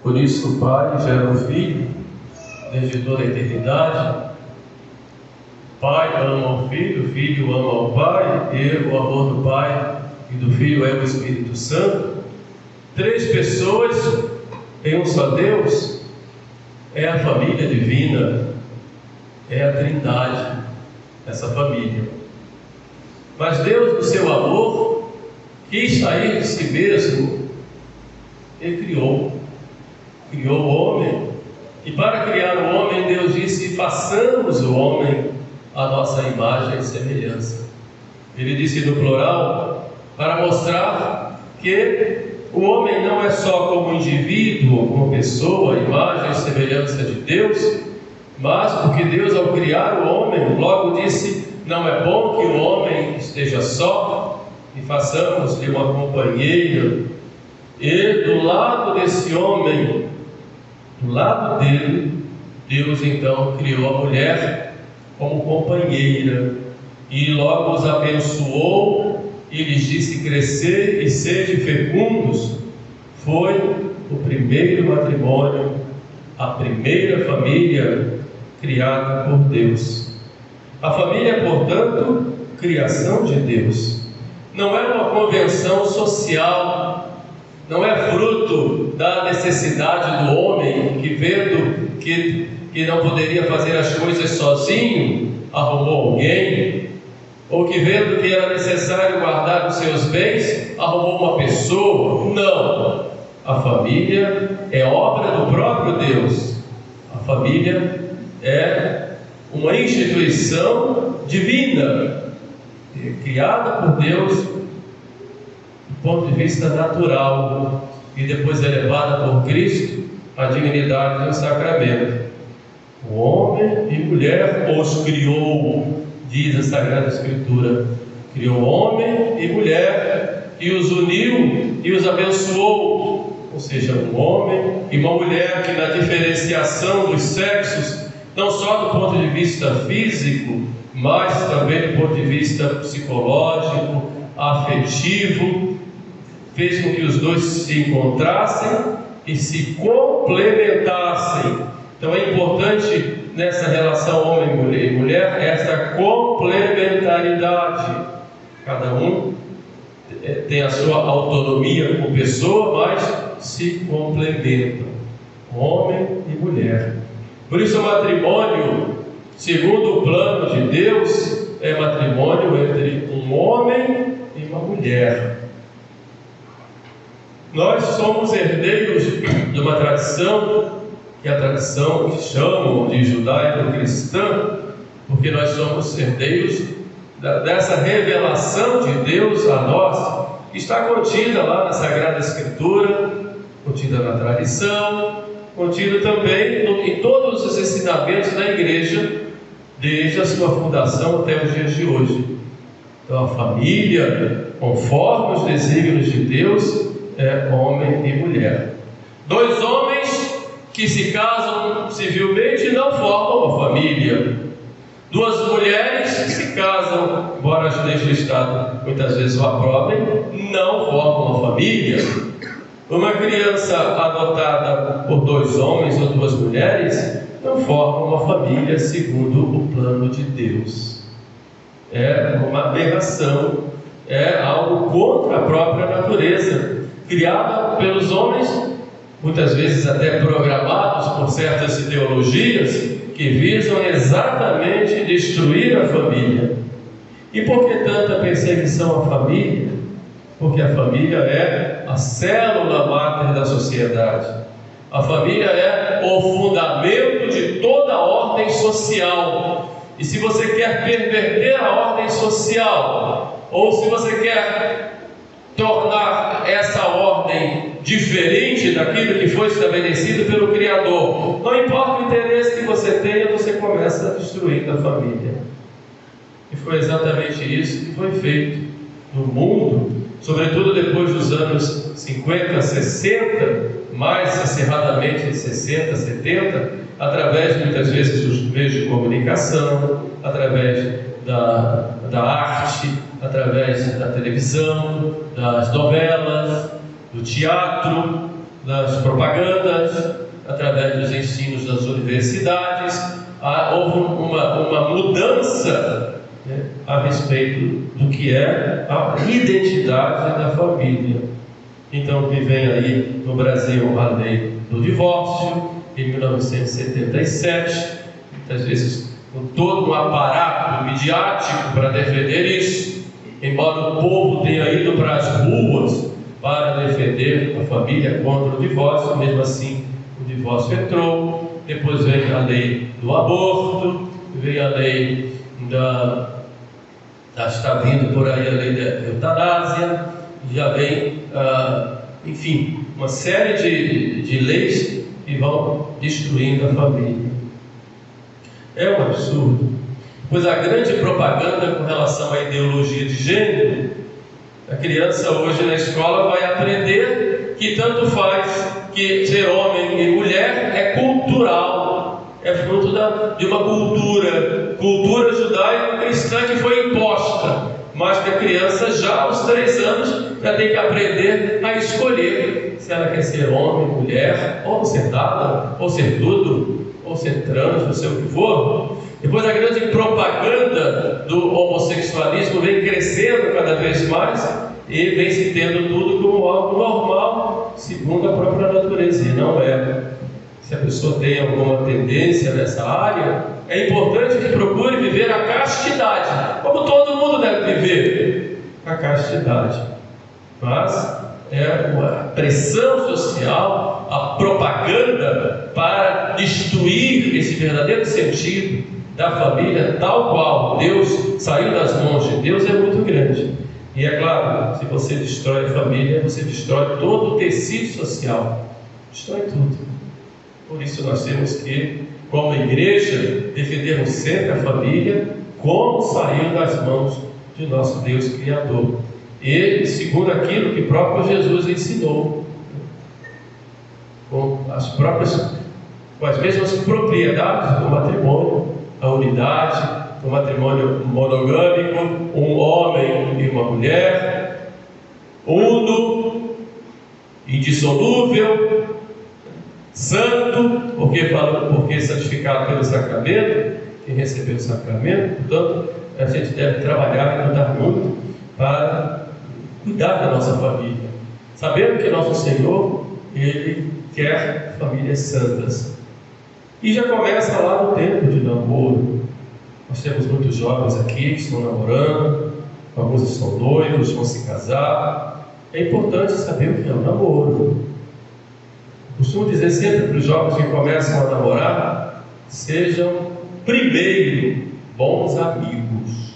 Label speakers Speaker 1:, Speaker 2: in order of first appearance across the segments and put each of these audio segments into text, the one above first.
Speaker 1: Por isso o Pai gera o Filho desde toda a eternidade. O Pai ama o Filho ama o Pai, e o amor do Pai e do Filho é o Espírito Santo. Três pessoas em um só Deus. É a família divina, é a Trindade, essa família. Mas Deus, no seu amor, quis sair de si mesmo e criou o homem. E para criar o homem, Deus disse: façamos o homem à nossa imagem e semelhança. Ele disse no plural, para mostrar que o homem não é só como indivíduo, como pessoa, imagem e semelhança de Deus, mas porque Deus, ao criar o homem, logo disse: não é bom que o homem esteja só, e façamos-lhe uma companheira. E do lado desse homem, do lado dele, Deus então criou a mulher como companheira, e logo os abençoou e lhes disse: crescer e sede fecundos. Foi o primeiro matrimônio, a primeira família criada por Deus. A família, portanto, criação de Deus. Não é uma convenção social, não é fruto da necessidade do homem que, vendo que não poderia fazer as coisas sozinho, arrumou alguém, ou que vendo que era necessário guardar os seus bens, arrumou uma pessoa. Não, a família é obra do próprio Deus. A família é uma instituição divina, criada por Deus do ponto de vista natural, e depois elevada por Cristo à dignidade do sacramento. O homem e mulher os criou, diz a Sagrada Escritura. Criou homem e mulher, e os uniu e os abençoou. Ou seja, um homem e uma mulher que, na diferenciação dos sexos, não só do ponto de vista físico, mas também do ponto de vista psicológico, afetivo, fez com que os dois se encontrassem e se complementassem. Então é importante nessa relação homem e mulher essa complementaridade. Cada um tem a sua autonomia como pessoa, mas se complementam, homem e mulher. Por isso o matrimônio, segundo o plano de Deus, é matrimônio entre um homem e uma mulher. Nós somos herdeiros de uma tradição, que é a tradição que chamam de judaico-cristã, porque nós somos herdeiros dessa revelação de Deus a nós, que está contida lá na Sagrada Escritura, contida na tradição, contido também em todos os ensinamentos da Igreja, desde a sua fundação até os dias de hoje. Então a família, conforme os desígnios de Deus, é homem e mulher. Dois homens que se casam civilmente não formam uma família. Duas mulheres que se casam, embora as leis do Estado muitas vezes o aprovem, não formam uma família. Uma criança adotada por dois homens ou duas mulheres não forma uma família segundo o plano de Deus. É uma aberração, é algo contra a própria natureza, criada pelos homens, muitas vezes até programados por certas ideologias que visam exatamente destruir a família. E por que tanta perseguição à família? Porque a família é a célula máter da sociedade. A família é o fundamento de toda a ordem social. E se você quer perverter a ordem social, ou se você quer tornar essa ordem diferente daquilo que foi estabelecido pelo Criador, não importa o interesse que você tenha, você começa destruindo a família. E foi exatamente isso que foi feito no mundo, sobretudo depois dos anos 50, 60, mais acirradamente 60, 70, através muitas vezes dos meios de comunicação, através da arte, através da televisão, das novelas, do teatro, das propagandas, através dos ensinos das universidades, houve uma mudança, né, a respeito do que é a identidade da família. Então, que vem aí no Brasil a lei do divórcio, em 1977, muitas vezes com todo um aparato midiático para defender isso, embora o povo tenha ido para as ruas para defender a família contra o divórcio, mesmo assim o divórcio entrou. Depois vem a lei do aborto, vem a lei está vindo por aí a lei da eutanásia, já vem, enfim, uma série de leis que vão destruindo a família. É um absurdo, pois a grande propaganda com relação à ideologia de gênero, a criança hoje na escola vai aprender que tanto faz que ser homem e mulher é cultural, é fruto de uma cultura judaico-cristã que foi imposta, mas que a criança já aos 3 anos já tem que aprender a escolher se ela quer ser homem, mulher, ou ser nada, ou ser tudo, ou ser trans, não sei o que for. Depois a grande propaganda do homossexualismo vem crescendo cada vez mais e vem se tendo tudo como algo normal, segundo a própria natureza, e não é. Se a pessoa tem alguma tendência nessa área, é importante que procure viver a castidade, como todo mundo deve viver a castidade. Mas é uma pressão social, a propaganda para destruir esse verdadeiro sentido da família, tal qual Deus saiu das mãos de Deus, é muito grande. E é claro, se você destrói a família, você destrói todo o tecido social, destrói tudo. Por isso nós temos que, como igreja, defendermos sempre a família, como saiu das mãos de nosso Deus Criador. E segundo aquilo que próprio Jesus ensinou, com as mesmas propriedades do matrimônio, a unidade, o matrimônio monogâmico, um homem e uma mulher, uno, indissolúvel, santo, porque santificado pelo sacramento, quem recebeu o sacramento. Portanto, a gente deve trabalhar e lutar muito para cuidar da nossa família, sabendo que nosso Senhor, Ele quer famílias santas. E já começa lá no tempo de namoro. Nós temos muitos jovens aqui que estão namorando, alguns estão noivos, vão se casar. É importante saber o que é o namoro. Costumo dizer sempre para os jovens que começam a namorar: sejam primeiro bons amigos.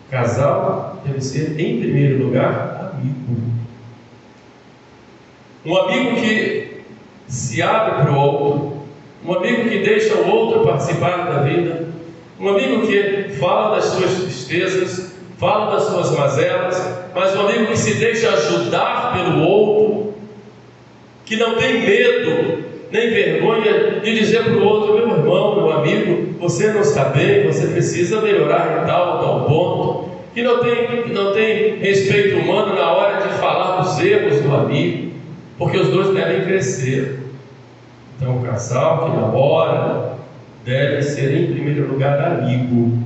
Speaker 1: Casal deve ser, em primeiro lugar, amigo. Um amigo que se abre para o outro, um amigo que deixa o outro participar da vida, um amigo que fala das suas tristezas, fala das suas mazelas, mas um amigo que se deixa ajudar pelo outro, que não tem medo nem vergonha de dizer para o outro: meu irmão, meu amigo, você não está bem, você precisa melhorar em tal ou tal ponto. Que não tem respeito humano na hora de falar dos erros do amigo, porque os dois devem crescer. Então, o casal que namora deve ser, em primeiro lugar, amigo.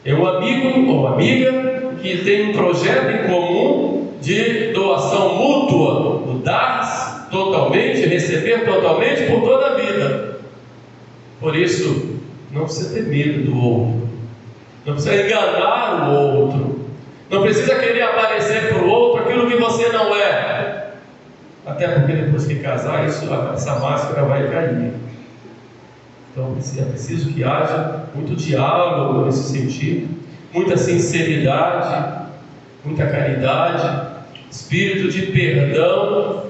Speaker 1: É um amigo ou amiga que tem um projeto em comum de doação mútua, do dar totalmente, receber totalmente por toda a vida. Por isso, não precisa ter medo do outro, não precisa enganar o outro, não precisa querer aparecer para o outro aquilo que você não é. Até porque depois que casar, essa máscara vai cair. Então é preciso que haja muito diálogo nesse sentido, muita sinceridade, muita caridade, espírito de perdão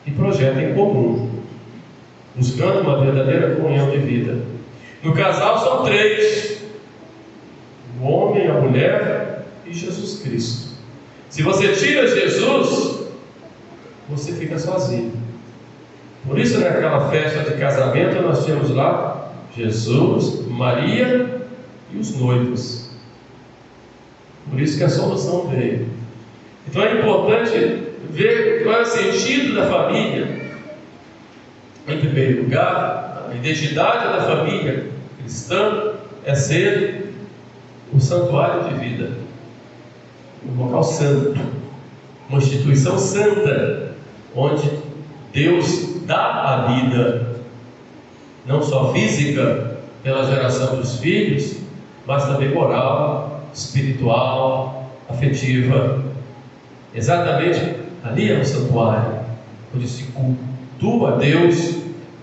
Speaker 1: e projeto em comum, buscando uma verdadeira comunhão de vida. No casal são 3: o homem, a mulher e Jesus Cristo. Se você tira Jesus, você fica sozinho. Por isso, naquela festa de casamento, nós tínhamos lá Jesus, Maria e os noivos. Por isso que a solução veio. Então é importante ver qual é o sentido da família. Em primeiro lugar, a identidade da família cristã é ser o santuário de vida, um local santo, uma instituição santa, onde Deus dá a vida, não só física, pela geração dos filhos, mas também moral, espiritual, afetiva. Exatamente ali é um santuário, onde se cultua a Deus,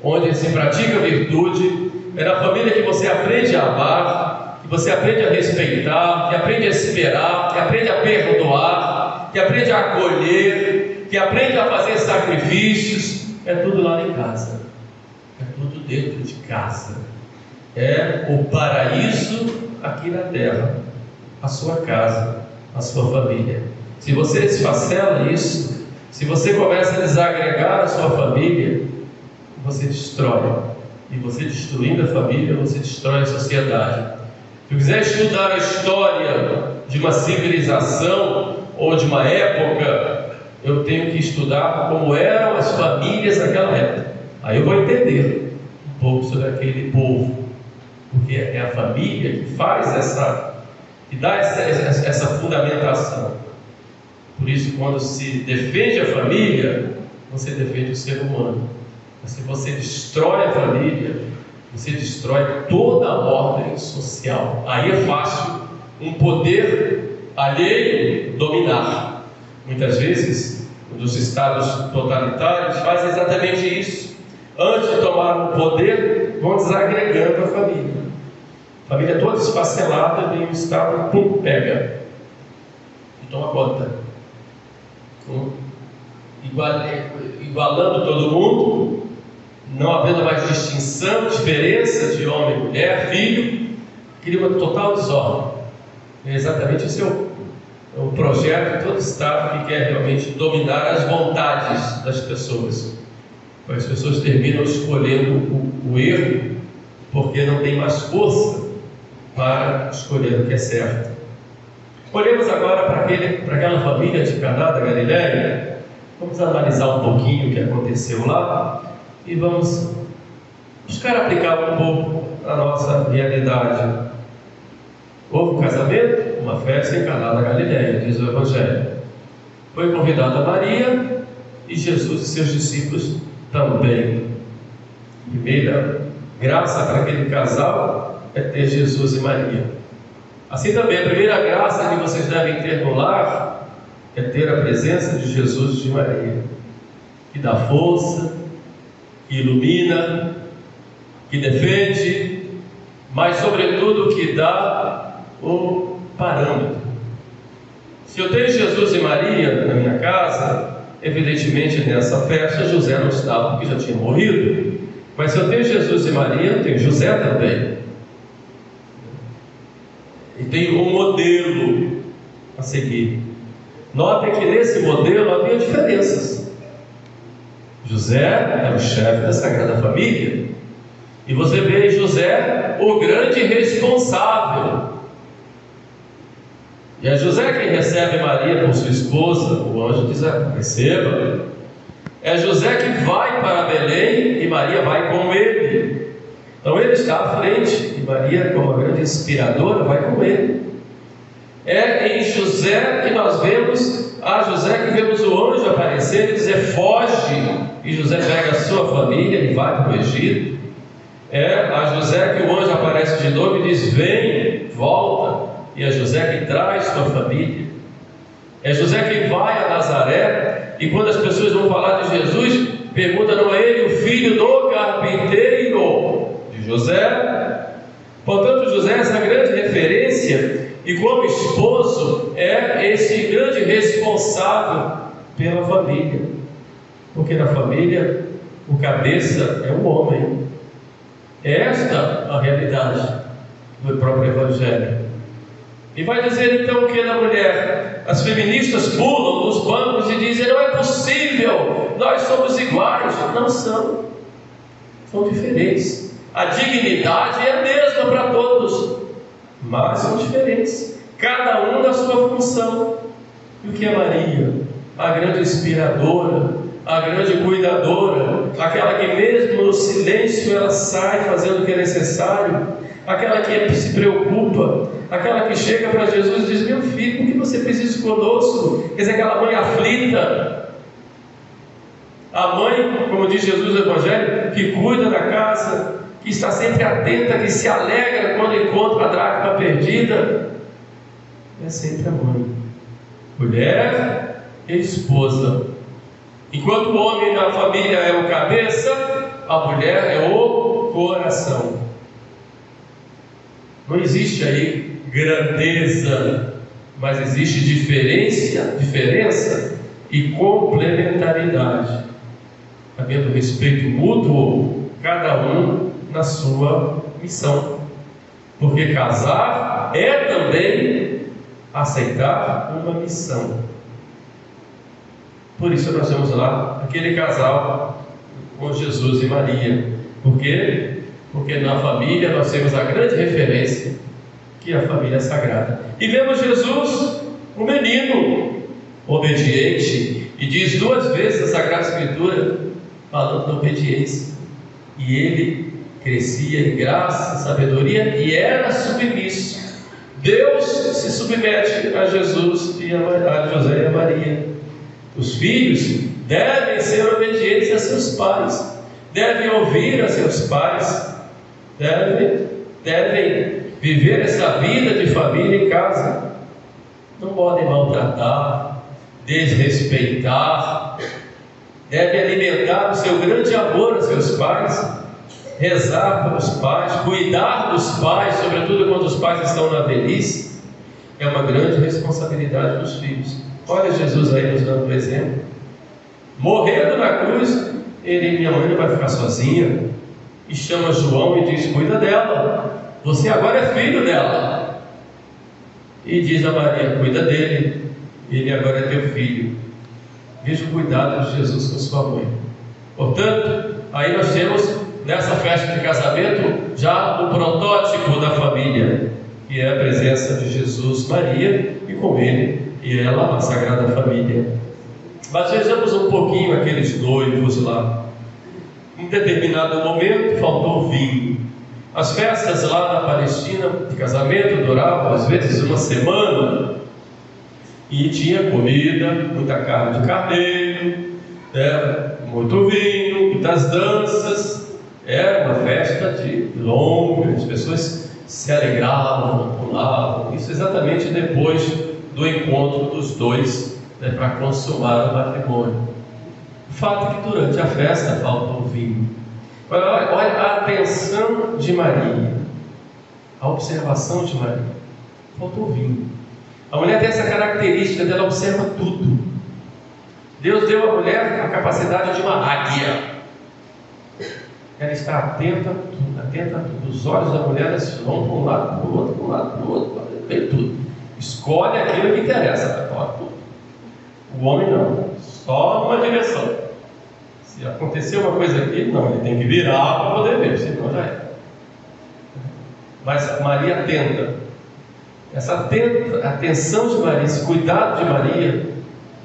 Speaker 1: onde se pratica a virtude. É na família que você aprende a amar, que você aprende a respeitar, que aprende a esperar, que aprende a perdoar, que aprende a acolher, que aprende a fazer sacrifícios. É tudo lá em casa, é tudo dentro de casa. É o paraíso aqui na terra, a sua casa, a sua família. Se você desfacela isso, se você começa a desagregar a sua família, você destrói. E você destruindo a família, você destrói a sociedade. Se eu quiser estudar a história de uma civilização ou de uma época, eu tenho que estudar como eram as famílias naquela época. Aí eu vou entender um pouco sobre aquele povo, porque é a família que faz que dá essa fundamentação. Por isso, quando se defende a família, você defende o ser humano. Mas se você destrói a família, você destrói toda a ordem social. Aí é fácil um poder alheio dominar. Muitas vezes, um dos estados totalitários faz exatamente isso. Antes de tomar o poder, vão desagregando a família. A família toda esfacelada, vem o estado, pum, pega e toma conta. Igualando todo mundo, não havendo mais distinção, diferença de homem, mulher, filho, cria uma total desordem. Exatamente esse é o projeto de todo Estado que quer realmente dominar as vontades das pessoas. As pessoas terminam escolhendo o erro, porque não tem mais força para escolher o que é certo. Olhemos agora para aquela família de Caná da Galileia. Vamos analisar um pouquinho o que aconteceu lá e vamos buscar aplicar um pouco a nossa realidade. Houve um casamento, uma festa em Caná da Galileia, diz o Evangelho. Foi convidada Maria e Jesus e seus discípulos também. Primeira graça para aquele casal é ter Jesus e Maria. Assim também, a primeira graça que vocês devem ter no lar é ter a presença de Jesus e de Maria, que dá força, que ilumina, que defende, mas sobretudo que dá o parâmetro. Se eu tenho Jesus e Maria na minha casa, evidentemente nessa festa José não estava porque já tinha morrido, mas se eu tenho Jesus e Maria, eu tenho José também. E tem um modelo a seguir. Notem que nesse modelo havia diferenças. José era o chefe da Sagrada Família, e você vê em José o grande responsável. E é José quem recebe Maria por sua esposa. O anjo diz: receba. É José que vai para Belém e Maria vai com ele. Então ele está à frente e Maria, como uma grande inspiradora, vai com ele. É em José que nós vemos, José que vemos o anjo aparecer e dizer: foge. E José pega a sua família e vai para o Egito. É a José que o anjo aparece de novo e diz: vem, volta. E é José que traz sua família. É José que vai a Nazaré, e quando as pessoas vão falar de Jesus, pergunta: não é ele o filho do carpinteiro? José. Portanto, José é essa grande referência, e como esposo é esse grande responsável pela família, porque na família o cabeça é o homem. É esta a realidade do próprio Evangelho. E vai dizer então que na mulher, as feministas pulam nos bancos e dizem: não é possível, nós somos iguais. Não são, são diferentes. A dignidade é a mesma para todos, mas são diferentes, cada um na sua função. E o que é Maria? a grande inspiradora, a grande cuidadora, aquela que mesmo no silêncio ela sai fazendo o que é necessário, aquela que se preocupa, aquela que chega para Jesus e diz: meu filho, por que você fez isso conosco? Quer dizer, aquela mãe aflita, a mãe, como diz Jesus no Evangelho, que cuida da casa, que está sempre atenta, que se alegra quando encontra a dracma perdida, é sempre a mãe, mulher e esposa. Enquanto o homem da família é o cabeça, a mulher é o coração. Não existe aí grandeza, mas existe diferença e complementaridade, havendo respeito mútuo, cada um na sua missão. Porque casar é também aceitar uma missão. Por isso nós vemos lá aquele casal com Jesus e Maria. Por quê? Porque na família nós temos a grande referência, que é a família sagrada. E vemos Jesus, um menino obediente, e diz 2 vezes a Sagrada Escritura falando da obediência. E ele crescia em graça, sabedoria e era submisso. Deus se submete a Jesus e a José e a Maria. Os filhos devem ser obedientes a seus pais, devem ouvir a seus pais, devem viver essa vida de família em casa. Não podem maltratar, desrespeitar, devem alimentar o seu grande amor a seus pais, rezar pelos pais, cuidar dos pais, sobretudo quando os pais estão na velhice. É uma grande responsabilidade dos filhos. Olha Jesus aí nos dando um exemplo. Morrendo na cruz, minha mãe não vai ficar sozinha. E chama João e diz: cuida dela, você agora é filho dela. E diz a Maria: cuida dele, ele agora é teu filho. Veja o cuidado de Jesus com sua mãe. Portanto, aí nós temos nessa festa de casamento já o protótipo da família, que é a presença de Jesus, Maria e com ele e ela, a Sagrada Família. Mas vejamos um pouquinho aqueles noivos lá. Em determinado momento faltou vinho. As festas lá na Palestina de casamento duravam às vezes uma semana, e tinha comida, muita carne de carneiro, muito vinho, muitas danças. Era uma festa de longa, as pessoas se alegravam, pulavam. Isso exatamente depois do encontro dos dois, para consumar o matrimônio. O fato é que durante a festa falta o vinho. Olha a atenção de Maria, a observação de Maria. Faltou o vinho. A mulher tem essa característica dela, observa tudo. Deus deu à mulher a capacidade de uma águia. Ela está atenta a tudo, atenta a tudo. Os olhos da mulher vão para um lado, para o outro, para um lado, para o outro, vê tudo. Escolhe aquilo que interessa para falar tudo. O homem não, só numa direção. Se acontecer uma coisa aqui, não, ele tem que virar para poder ver, senão já é. Mas Maria atenta. Essa atenção de Maria, esse cuidado de Maria,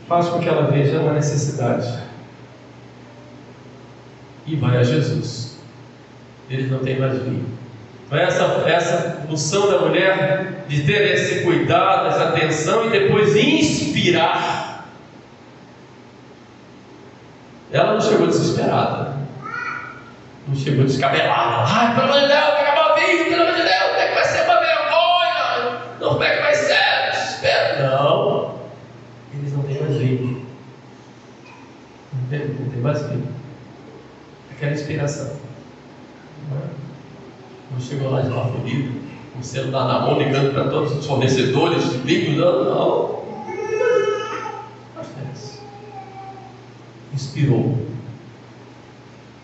Speaker 1: faz com que ela veja uma necessidade. E vai a Jesus. Ele não tem mais vinho. Então essa função da mulher de ter esse cuidado, essa atenção e depois inspirar. Ela não chegou desesperada, não chegou descabelada. Ai, pelo amor de Deus, tem que acabar o vinho, pelo amor de Deus, como é que vai ser uma vergonha? Não, como é que vai ser? Desespero. Não, eles não têm mais vinho. Não tem mais vinho. Aquela inspiração. Não chegou lá de baforido, com o celular na mão, ligando para todos os fornecedores de vinho. Não. Inspirou.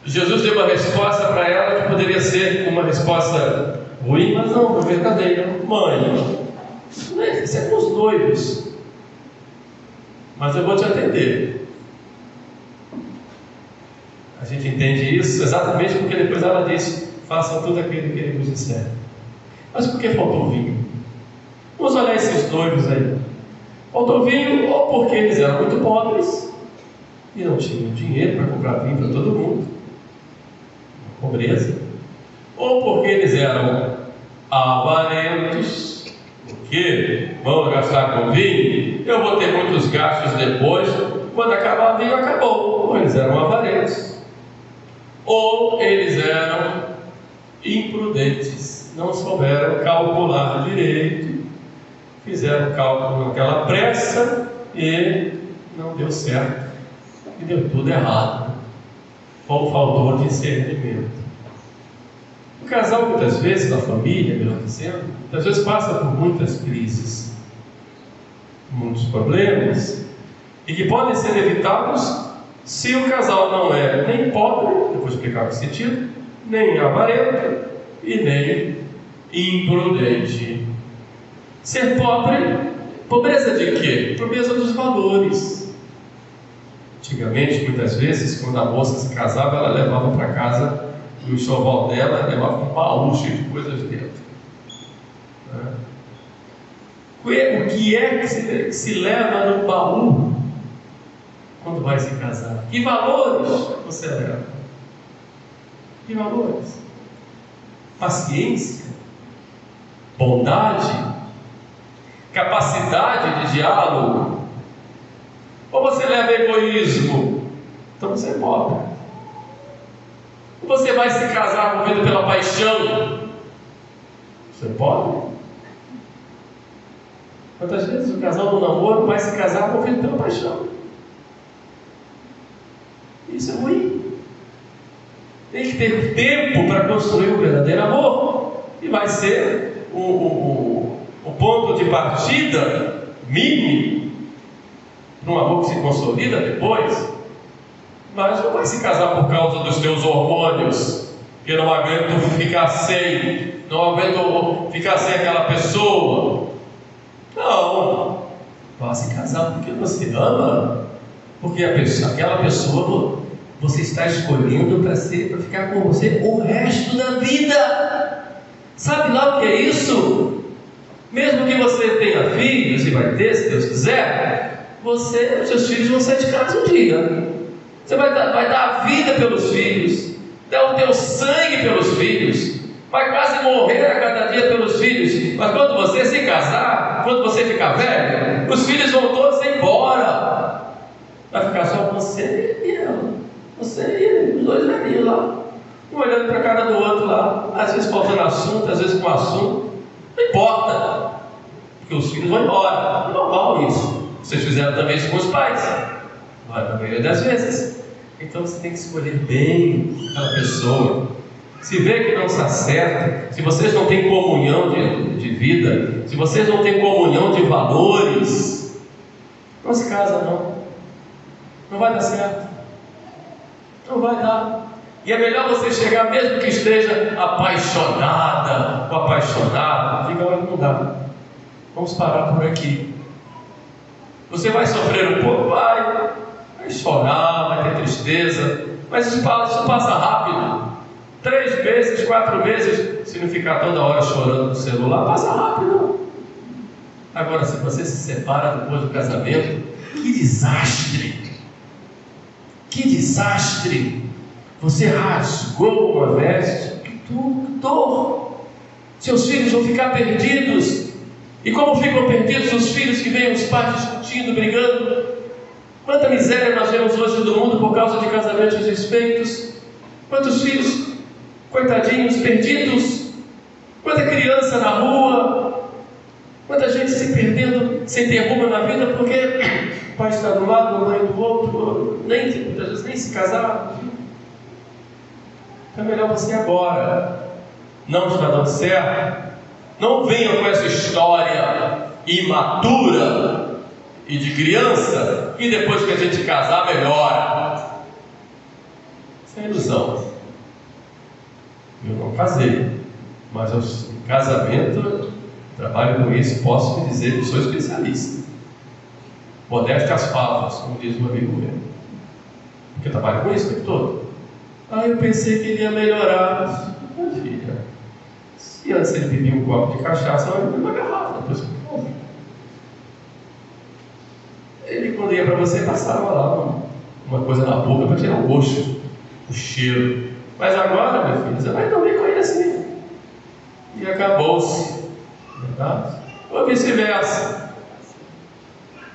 Speaker 1: Jesus deu uma resposta para ela que poderia ser uma resposta ruim, mas não, foi verdadeira. Mãe, isso é com os noivos, mas eu vou te atender. A gente entende isso exatamente porque depois ela disse: façam tudo aquilo que ele vos disser. Mas por que faltou vinho? Vamos olhar esses noivos aí. Faltou vinho, ou porque eles eram muito pobres e não tinham dinheiro para comprar vinho para todo mundo, pobreza, ou porque eles eram avarentos, porque vamos gastar com vinho, eu vou ter muitos gastos depois, quando acabar o vinho acabou. Ou eles eram avarentos, ou eles eram imprudentes, não souberam calcular direito, fizeram cálculo naquela pressa e não deu certo, e deu tudo errado, ou faltou discernimento. O casal, muitas vezes, a família, melhor dizendo, muitas vezes passa por muitas crises, muitos problemas, e que podem ser evitados se o casal não é nem pobre, eu vou explicar o sentido, nem avarento e nem imprudente. Ser pobre, pobreza de quê? Pobreza dos valores. Antigamente, muitas vezes, quando a moça se casava, ela levava para casa o enxoval dela, levava um baú cheio de coisas dentro. O que é que se leva no baú quando vai se casar? Que valores você leva? Que valores? Paciência, bondade, capacidade de diálogo? Ou você leva egoísmo? Então você é pobre. Ou você vai se casar movido pela paixão? Você é pobre. Quantas vezes o casal do namoro vai se casar movido pela paixão? Isso é ruim. Tem que ter tempo para construir o verdadeiro amor, e vai ser o ponto de partida mínimo para um amor que se consolida depois. Mas não vai se casar por causa dos teus hormônios, que eu não aguento ficar sem, não aguento ficar sem aquela pessoa. Não, vai se casar porque você ama, porque aquela pessoa você está escolhendo para ficar com você o resto da vida. Sabe lá o que é isso? Mesmo que você tenha filhos, e vai ter, se Deus quiser, os seus filhos vão sair de casa um dia. Você vai dar a vida pelos filhos, dar o teu sangue pelos filhos, vai quase morrer a cada dia pelos filhos. Mas quando você se casar, quando você ficar velho, os filhos vão todos embora. Vai ficar só você e ela. Você e ele, os dois velhinhos lá, um olhando para a cara do outro lá, às vezes faltando assunto, às vezes com assunto. Não importa, porque os filhos vão embora. É normal isso. Vocês fizeram também isso com os pais, na maioria das vezes. Então você tem que escolher bem aquela pessoa. Se vê que não está certo, se vocês não têm comunhão de vida, se vocês não têm comunhão de valores, não se casa não. Não vai dar certo. Não vai dar. E é melhor você chegar, mesmo que esteja apaixonada ou apaixonado, diga: olha, não dá. Vamos parar por aqui. Você vai sofrer um pouco, vai chorar, vai ter tristeza, mas isso passa rápido. 3 meses, 4 meses, se não ficar toda hora chorando no celular, passa rápido. Agora, se você se separa depois do casamento, que desastre! Que desastre! Você rasgou uma veste, que dor! Seus filhos vão ficar perdidos. E como ficam perdidos os filhos que veem os pais discutindo, brigando? Quanta miséria nós vemos hoje do mundo por causa de casamentos desfeitos. Quantos filhos, coitadinhos, perdidos. Quanta criança na rua. Quanta gente se perdendo, sem ter rumo na vida, porque o pai está de um lado, a mãe do outro, muitas vezes nem se casaram. Então é melhor você agora. Não está dando certo? Não venham com essa história imatura e de criança, e depois que a gente casar melhora. Isso é ilusão. Eu não casei, mas em casamento trabalho com isso, posso me dizer que sou especialista. Modéstia às favas, como diz um amigo meu, porque eu trabalho com isso o tempo todo. Eu pensei que ele ia melhorar. Minha filha, se antes ele bebia um copo de cachaça, agora ele bebia uma garrafa, depois quando ia para você, passava lá uma coisa na boca para tirar o gosto, o cheiro. Mas agora, meu filho, você vai dormir com ele assim. E acabou-se. Verdade? Ou vice-versa.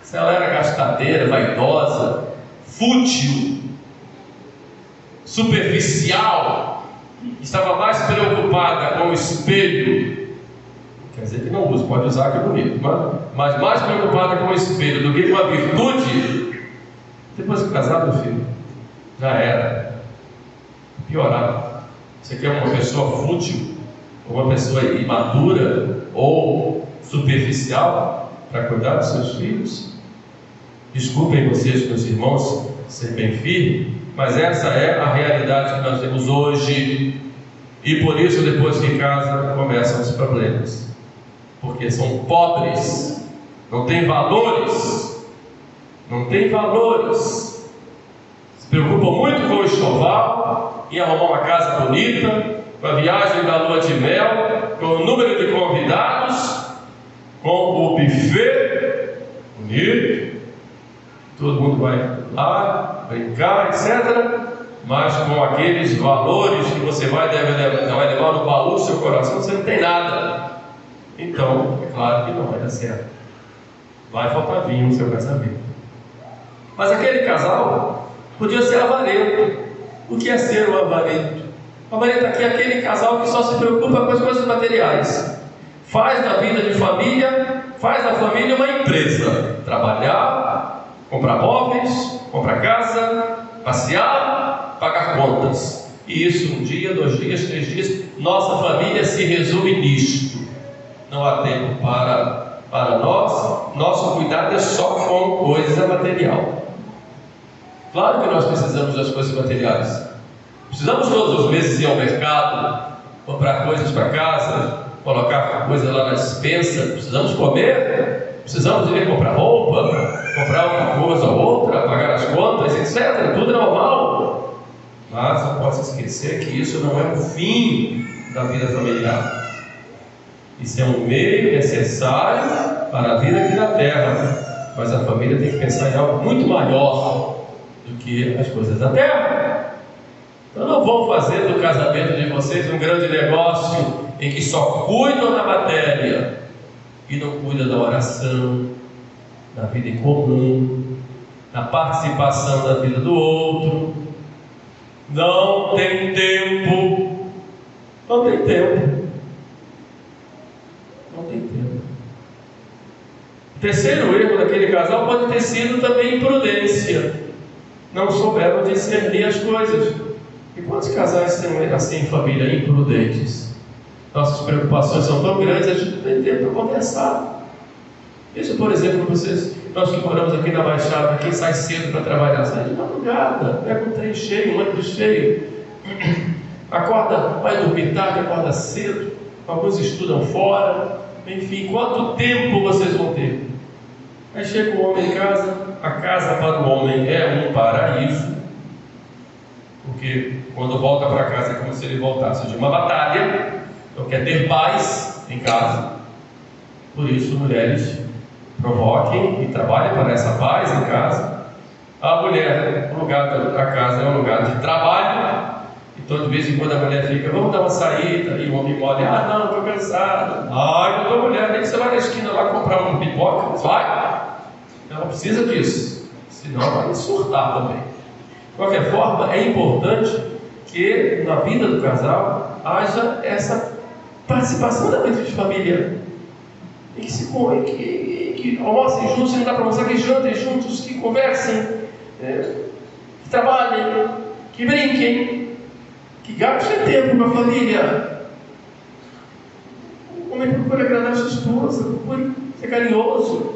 Speaker 1: Se ela era gastadeira, vaidosa, fútil, superficial, estava mais preocupada com o espelho, quer dizer que não usa, pode usar que é bonito, mas mais preocupada com o espelho do que com a virtude, depois de casar, meu filho, já era. Piorava. Você quer uma pessoa fútil, uma pessoa imadura ou superficial para cuidar dos seus filhos? Desculpem vocês, meus irmãos, ser bem firme, mas essa é a realidade que nós temos hoje. E por isso, depois que casa, começam os problemas, porque são pobres, não têm valores, se preocupam muito com o enxoval, em arrumar uma casa bonita, com a viagem da lua de mel, com o número de convidados, com o buffet bonito, todo mundo vai lá brincar, etc. Mas com aqueles valores que você vai levar no baú do seu coração, você não tem nada. Então, é claro que não vai dar certo. Vai faltar vinho no seu casamento. Mas aquele casal podia ser avarento. O que é ser um avarento? O avarento aqui é aquele casal que só se preocupa com as coisas materiais. Faz da vida de família, faz da família uma empresa. Trabalhar, comprar móveis, comprar casa, passear, pagar contas. E isso 1 dia, 2 dias, 3 dias. Nossa família se resume nisto. Não há tempo para nós. Nosso cuidado é só com coisa material. Claro que nós precisamos das coisas materiais. Precisamos todos os meses ir ao mercado, comprar coisas para casa, colocar coisas lá na despensa. Precisamos comer, precisamos ir comprar roupa, comprar uma coisa ou outra, pagar as contas, etc. Tudo é normal. Mas não posso esquecer que isso não é o fim da vida familiar. Isso é um meio necessário para a vida aqui na terra. Mas a família tem que pensar em algo muito maior do que as coisas da terra. Então não vão fazer do casamento de vocês um grande negócio em que só cuidam da matéria e não cuidam da oração, da vida em comum, da participação da vida do outro. Não tem tempo. Não tem tempo. Não tem tempo. O terceiro erro daquele casal pode ter sido também imprudência. Não souberam discernir as coisas. E quantos casais são assim em família imprudentes? Nossas preocupações são tão grandes, a gente não tem tempo para conversar. Veja, por exemplo, nós que moramos aqui na Baixada, quem sai cedo para trabalhar, sai de madrugada, pega um trem cheio, um ônibus cheio, acorda, vai dormir tarde, acorda cedo, alguns estudam fora, enfim, quanto tempo vocês vão ter? Aí chega o homem em casa, a casa para o homem é um paraíso, porque quando volta para casa é como se ele voltasse de uma batalha, então quer ter paz em casa. Por isso, mulheres, provoquem e trabalhem para essa paz em casa. A mulher, o lugar da casa é um lugar de trabalho, então de vez em quando a mulher fica, vamos dar uma saída, e o homem olha, não, estou cansado. Não estou mulher, nem que você vai na esquina lá comprar uma pipoca, mas vai. Ela precisa disso, senão vai surtar também. De qualquer forma, é importante que na vida do casal haja essa participação da vida de família, e que se que almocem juntos, se não dá para almoçar, que jantem juntos, que conversem, que trabalhem, que brinquem, que gastem tempo com a família. O homem procura agradar a sua esposa, procura ser carinhoso,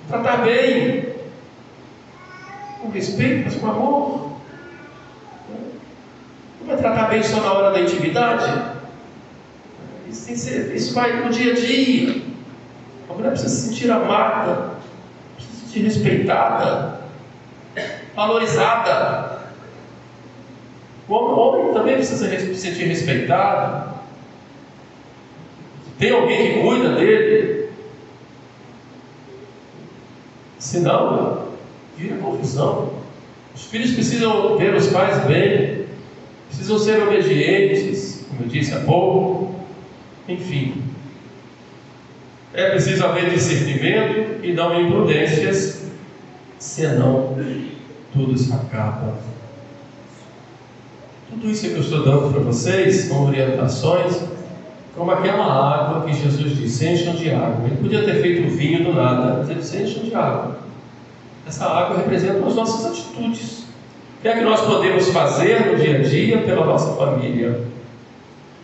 Speaker 1: tratar bem, com respeito, mas com amor. Não vai tratar bem só na hora da intimidade. Isso vai no dia a dia. A mulher precisa se sentir amada, precisa se sentir respeitada, valorizada. O homem também precisa se sentir respeitado. Tem alguém que cuida dele. Senão, vira confusão. Os filhos precisam ver os pais bem, precisam ser obedientes, como eu disse há pouco. Enfim, é preciso haver discernimento e não imprudências, senão tudo se acaba. Tudo isso que eu estou dando para vocês são orientações, como aquela água que Jesus disse: encham de água. Ele podia ter feito vinho do nada, mas ele disse: encham de água. Essa água representa as nossas atitudes. O que é que nós podemos fazer no dia a dia pela nossa família?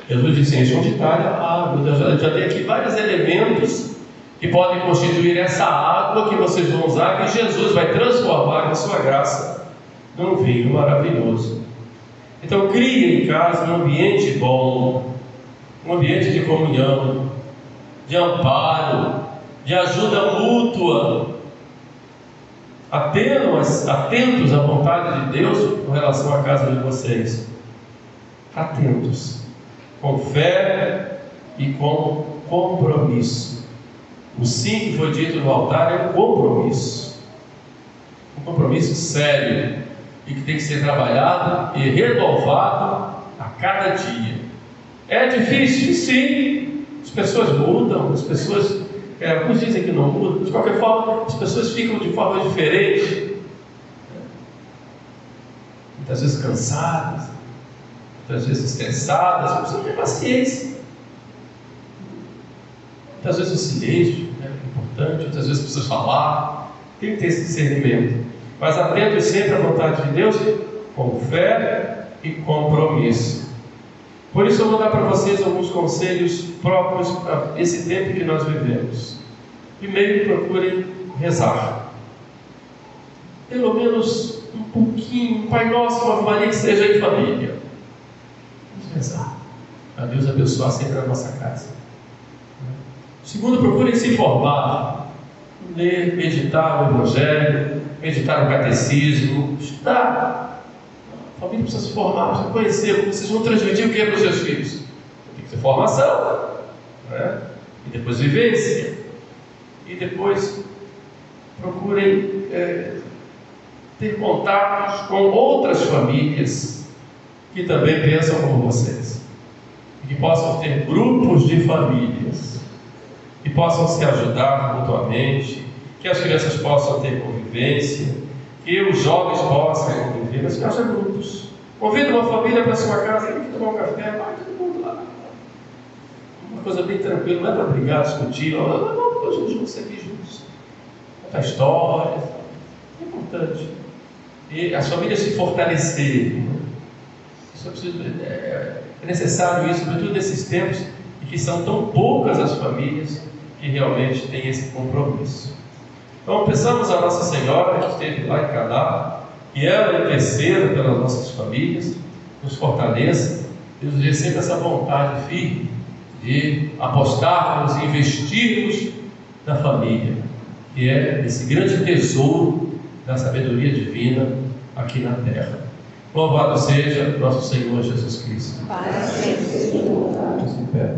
Speaker 1: Jesus disse: encham de talha a água. Eu já dei aqui vários elementos que podem constituir essa água que vocês vão usar, que Jesus vai transformar na sua graça num vinho maravilhoso. Então, crie em casa um ambiente bom, um ambiente de comunhão, de amparo, de ajuda mútua, atentos à vontade de Deus com relação à casa de vocês. Atentos, com fé e com compromisso. O sim que foi dito no altar é um compromisso sério, e que tem que ser trabalhado e renovado a cada dia. É difícil, sim. As pessoas mudam, as pessoas, alguns dizem que não mudam, de qualquer forma, as pessoas ficam de forma diferente, muitas vezes cansadas, muitas vezes estressadas. Você precisa ter paciência. Muitas vezes o silêncio é importante, muitas vezes precisa falar, tem que ter esse discernimento. Mas atento sempre à vontade de Deus, com fé e compromisso. Por isso eu vou dar para vocês alguns conselhos próprios para esse tempo que nós vivemos. Primeiro, procurem rezar. Pelo menos um pouquinho, um Pai Nosso, uma Maria, que seja em família. Vamos rezar, para Deus abençoar sempre a nossa casa. Segundo, procurem se informar, ler, meditar o Evangelho, meditar o catecismo, estudar. A família precisa se formar, precisa conhecer. Vocês vão transmitir o que para os seus filhos? Tem que ter formação, né? E depois vivência. E depois procurem ter contatos com outras famílias que também pensam como vocês, e que possam ter grupos de famílias, que possam se ajudar mutuamente, que as crianças possam ter convivência, que os jovens possam conviver, mas que haja grupos. Convida uma família para a sua casa, tem que tomar um café, vai todo mundo lá. Uma coisa bem tranquila, não é para brigar, discutir, não, todos juntos aqui juntos. Contar histórias, é importante. E as famílias se fortalecerem. Isso é necessário isso, sobretudo nesses tempos em que são tão poucas as famílias que realmente têm esse compromisso. Então, peçamos a Nossa Senhora, que esteve lá em Caná, que ela interceda pelas nossas famílias, nos fortaleça, e nos dê sempre essa vontade firme de apostarmos e investirmos na família, que é esse grande tesouro da sabedoria divina aqui na terra. Louvado seja nosso Senhor Jesus Cristo.
Speaker 2: Para sempre.
Speaker 1: Em pé.